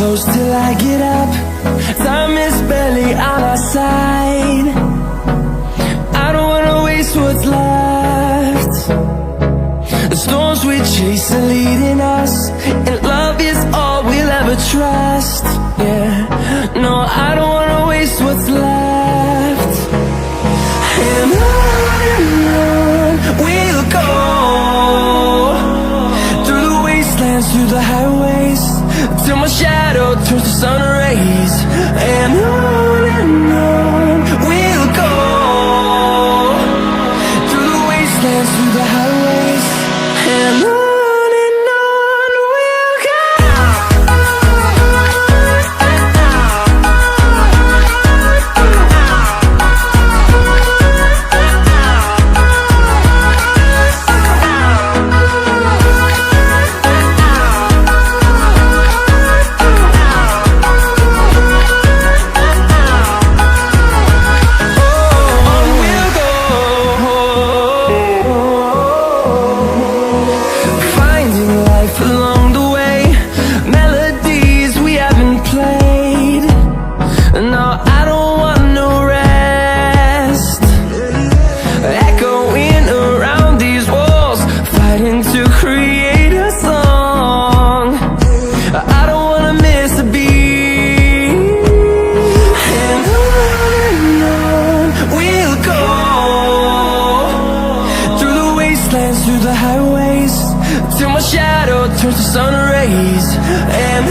close till I get up. Time is barely on our side. I don't wanna waste what's left. The storms we chase are leading us, and love is all we'll ever trust. Yeah, no, I don't wanna waste what's left. And on we'll go, through the wastelands, through the highways, till my shadow turns to sun rays. And on we'll go, through the wastelands, through the highways, and on we'll go. Along the way, melodies we haven't played. No, I don't want no rest. Echoing around these walls, fighting to create a song. I don't wanna miss a beat. And on we'll go, through the wastelands, through the highways, till my shadow turns to sun rays. And